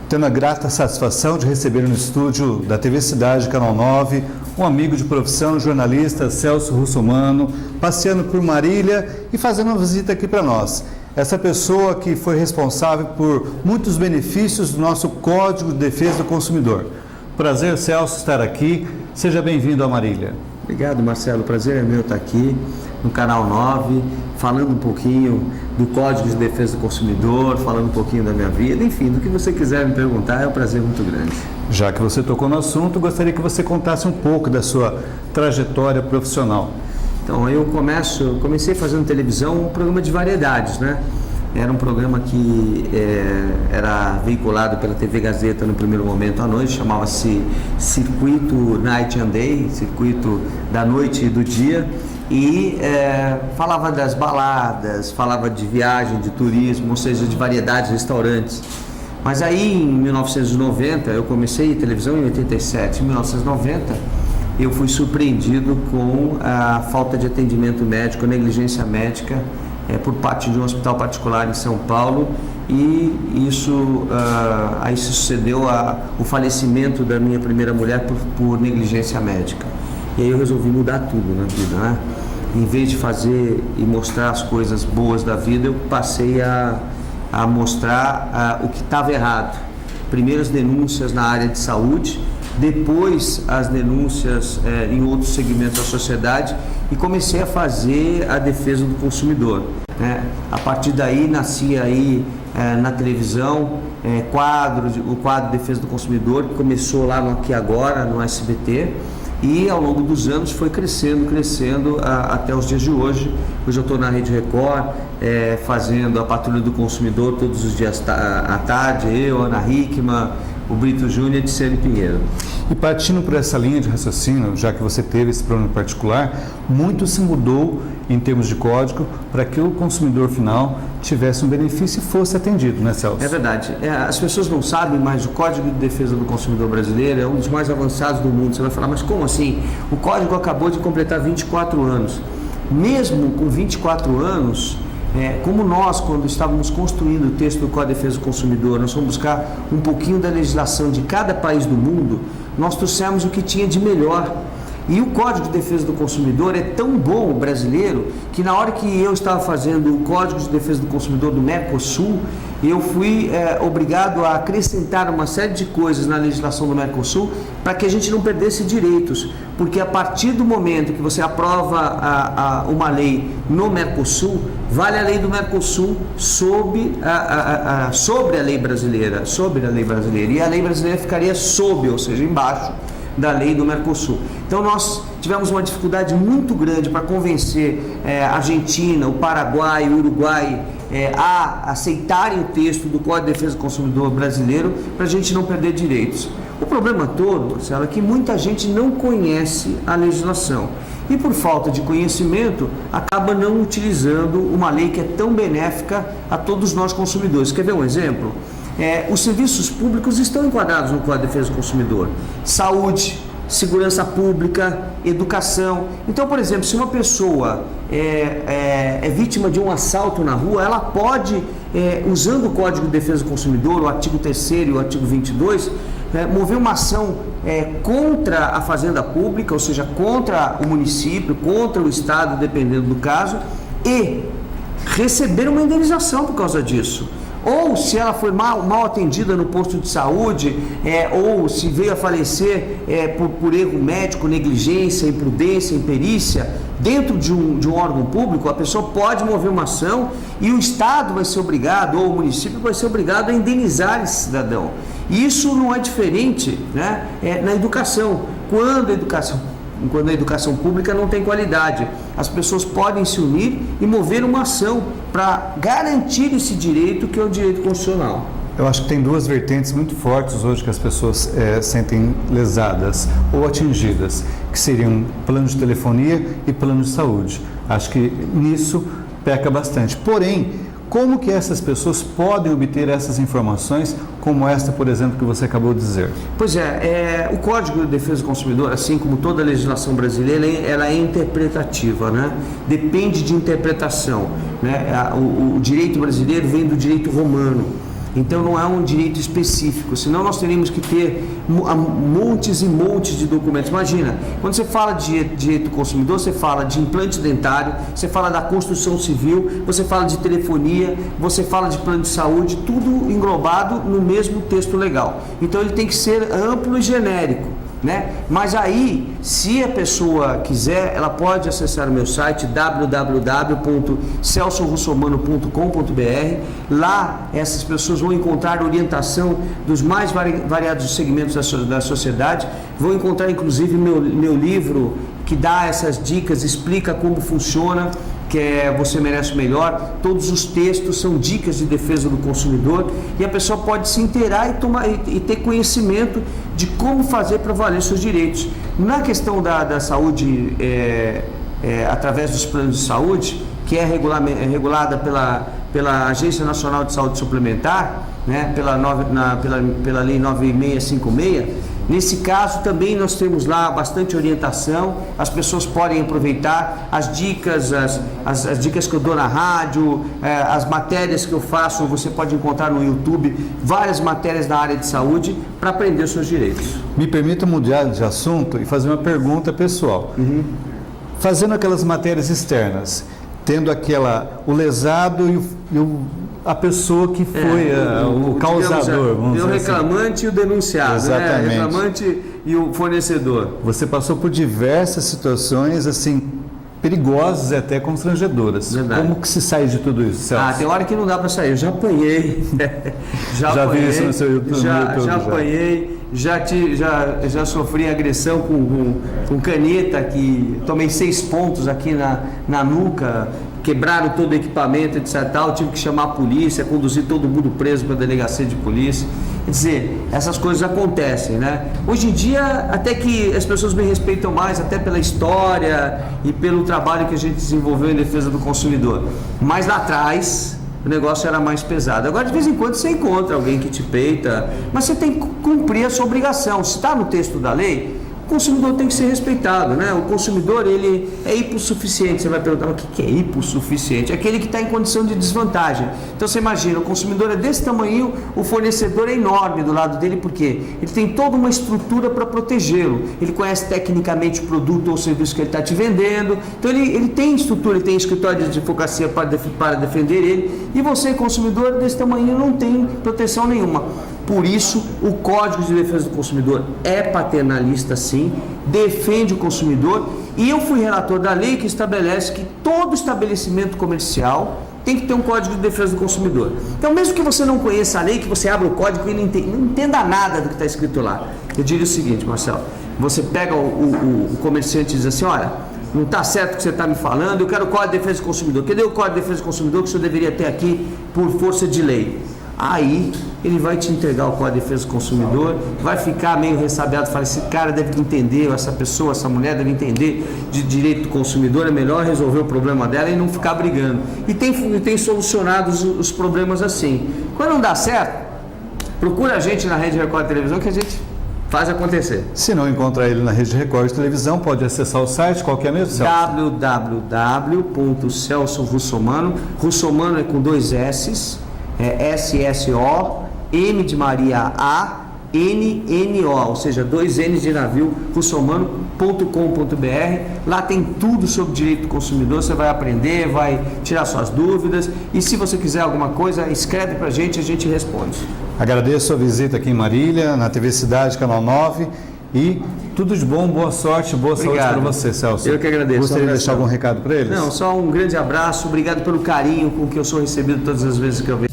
tendo a grata satisfação de receber no estúdio da TV Cidade, Canal 9, um amigo de profissão, o jornalista Celso Russomano, passeando por Marília e fazendo uma visita aqui para nós. Essa pessoa que foi responsável por muitos benefícios do nosso Código de Defesa do Consumidor. Prazer, Celso, estar aqui. Seja bem-vindo a Marília. Obrigado, Marcelo. O prazer é meu estar aqui no Canal 9, falando um pouquinho do Código de Defesa do Consumidor, falando um pouquinho da minha vida, enfim, do que você quiser me perguntar, é um prazer muito grande. Já que você tocou no assunto, gostaria que você contasse um pouco da sua trajetória profissional. Então, eu comecei fazendo televisão, um programa de variedades, né? Era um programa que era veiculado pela TV Gazeta no primeiro momento à noite, chamava-se Circuito Night and Day, Circuito da Noite e do Dia, e falava das baladas, falava de viagem, de turismo, ou seja, de variedades, restaurantes. Mas aí em 1990, eu comecei televisão em 87, em 1990 eu fui surpreendido com a falta de atendimento médico, a negligência médica por parte de um hospital particular em São Paulo, e isso aí se sucedeu o falecimento da minha primeira mulher por negligência médica. E aí eu resolvi mudar tudo na vida, né? Em vez de fazer e mostrar as coisas boas da vida, eu passei a mostrar o que estava errado. Primeiro as denúncias na área de saúde, depois as denúncias em outros segmentos da sociedade, e comecei a fazer a defesa do consumidor, né? A partir daí nascia aí na televisão o quadro de defesa do consumidor, que começou lá no Aqui Agora, no SBT, e ao longo dos anos foi crescendo até os dias de hoje. Hoje eu estou na Rede Record fazendo a Patrulha do Consumidor todos os dias à tarde, eu, Ana Hickman, o Brito Júnior e Edicene Pinheiro. E partindo por essa linha de raciocínio, já que você teve esse problema particular, muito se mudou em termos de código para que o consumidor final tivesse um benefício e fosse atendido, né, Celso? É verdade. As pessoas não sabem, mas o Código de Defesa do Consumidor brasileiro é um dos mais avançados do mundo. Você vai falar, mas como assim? O código acabou de completar 24 anos. Mesmo com 24 anos, como nós, quando estávamos construindo o texto do Código de Defesa do Consumidor, nós fomos buscar um pouquinho da legislação de cada país do mundo, nós trouxemos o que tinha de melhor. E o Código de Defesa do Consumidor é tão bom, o brasileiro, que na hora que eu estava fazendo o Código de Defesa do Consumidor do Mercosul, eu fui obrigado a acrescentar uma série de coisas na legislação do Mercosul para que a gente não perdesse direitos, porque a partir do momento que você aprova uma lei no Mercosul, vale a lei do Mercosul sobre a lei brasileira, e a lei brasileira ficaria sob, ou seja, embaixo da lei do Mercosul. Então nós tivemos uma dificuldade muito grande para convencer a Argentina, o Paraguai, o Uruguai a aceitarem o texto do Código de Defesa do Consumidor brasileiro para a gente não perder direitos. O problema todo, Marcelo, é que muita gente não conhece a legislação e, por falta de conhecimento, acaba não utilizando uma lei que é tão benéfica a todos nós consumidores. Quer ver um exemplo? Os serviços públicos estão enquadrados no Código de Defesa do Consumidor. Saúde, segurança pública, educação. Então, por exemplo, se uma pessoa é vítima de um assalto na rua, ela pode, usando o Código de Defesa do Consumidor, o artigo 3º e o artigo 22, mover uma ação contra a fazenda pública, ou seja, contra o município, contra o estado, dependendo do caso, e receber uma indenização por causa disso. Ou se ela foi mal atendida no posto de saúde, ou se veio a falecer por erro médico, negligência, imprudência, imperícia, dentro de um órgão público, a pessoa pode mover uma ação e o Estado vai ser obrigado, ou o município vai ser obrigado a indenizar esse cidadão. E isso não é diferente, né, na educação. Quando a educação pública não tem qualidade, as pessoas podem se unir e mover uma ação para garantir esse direito, que é o direito constitucional. Eu acho que tem duas vertentes muito fortes hoje que as pessoas sentem lesadas ou atingidas, que seriam plano de telefonia e plano de saúde. Acho que nisso peca bastante. Porém, como que essas pessoas podem obter essas informações, como esta, por exemplo, que você acabou de dizer? Pois o Código de Defesa do Consumidor, assim como toda a legislação brasileira, ela é interpretativa, né? Depende de interpretação, né? O direito brasileiro vem do direito romano. Então não é um direito específico, senão nós teríamos que ter montes e montes de documentos. Imagina, quando você fala de direito do consumidor, você fala de implante dentário, você fala da construção civil, você fala de telefonia, você fala de plano de saúde, tudo englobado no mesmo texto legal. Então ele tem que ser amplo e genérico, né? Mas aí, se a pessoa quiser, ela pode acessar o meu site www.celsorussomano.com.br. Lá essas pessoas vão encontrar orientação dos mais variados segmentos da sociedade, vão encontrar inclusive meu livro que dá essas dicas, explica como funciona, que é Você Merece Melhor. Todos os textos são dicas de defesa do consumidor e a pessoa pode se inteirar e ter conhecimento de como fazer para valer seus direitos. Na questão da saúde, através dos planos de saúde, que é regulada pela Agência Nacional de Saúde Suplementar, né, pela Lei 9656, nesse caso também nós temos lá bastante orientação, as pessoas podem aproveitar as dicas, as dicas que eu dou na rádio, as matérias que eu faço, você pode encontrar no YouTube várias matérias da área de saúde para aprender os seus direitos. Me permita mudar de assunto e fazer uma pergunta pessoal. Fazendo aquelas matérias externas, tendo o lesado e a pessoa que foi o causador, vamos dizer assim. O reclamante e o denunciado, exatamente, né? O reclamante e o fornecedor. Você passou por diversas situações assim perigosas e até constrangedoras. Verdade. Como que se sai de tudo isso, Celso? Tem hora que não dá para sair. Eu já apanhei. Já apanhei, vi isso no seu YouTube. Já apanhei. Já sofri agressão com caneta, que tomei 6 pontos aqui na nuca, quebraram todo o equipamento, etc. Tal, tive que chamar a polícia, conduzir todo mundo preso para a delegacia de polícia. Quer dizer, essas coisas acontecem, né? Hoje em dia, até que as pessoas me respeitam mais, até pela história e pelo trabalho que a gente desenvolveu em defesa do consumidor. Mas lá atrás, o negócio era mais pesado. Agora, de vez em quando, você encontra alguém que te peita, mas você tem que cumprir a sua obrigação. Se está no texto da lei, o consumidor tem que ser respeitado, né? O consumidor, ele é hipossuficiente. Você vai perguntar, mas o que é hipossuficiente? É aquele que está em condição de desvantagem. Então, você imagina, o consumidor é desse tamanho, o fornecedor é enorme do lado dele, por quê? Ele tem toda uma estrutura para protegê-lo. Ele conhece tecnicamente o produto ou o serviço que ele está te vendendo. Então, ele tem estrutura, ele tem escritório de advocacia para defender ele. E você, consumidor, desse tamanho, não tem proteção nenhuma. Por isso, o Código de Defesa do Consumidor é paternalista, sim, defende o consumidor, e eu fui relator da lei que estabelece que todo estabelecimento comercial tem que ter um Código de Defesa do Consumidor. Então, mesmo que você não conheça a lei, que você abra o código e não entenda nada do que está escrito lá, eu diria o seguinte, Marcelo, você pega o comerciante e diz assim, olha, não está certo o que você está me falando, eu quero o Código de Defesa do Consumidor. Cadê o Código de Defesa do Consumidor que o senhor deveria ter aqui por força de lei? Aí ele vai te entregar o Código de Defesa do Consumidor, vai ficar meio ressabiado, fala, esse cara deve entender, essa pessoa, essa mulher deve entender de direito do consumidor, é melhor resolver o problema dela e não ficar brigando. E tem solucionado os problemas assim. Quando não dá certo, procura a gente na Rede Record de Televisão que a gente faz acontecer. Se não encontrar ele na Rede Record de Televisão, pode acessar o site, qual que é mesmo, Celso? www.celsorussomano, Russomano é com 2 S's, é SSO, M de Maria A, NNO, ou seja, 2 N's de navio, russomano.com.br. Lá tem tudo sobre direito do consumidor, você vai aprender, vai tirar suas dúvidas, e se você quiser alguma coisa, escreve pra gente, a gente responde. Agradeço a visita aqui em Marília, na TV Cidade, Canal 9, e tudo de bom, boa sorte, boa saúde para você, Celso. Eu que agradeço. Gostaria de deixar algum recado para eles? Não, só um grande abraço, obrigado pelo carinho com que eu sou recebido todas as vezes que eu venho.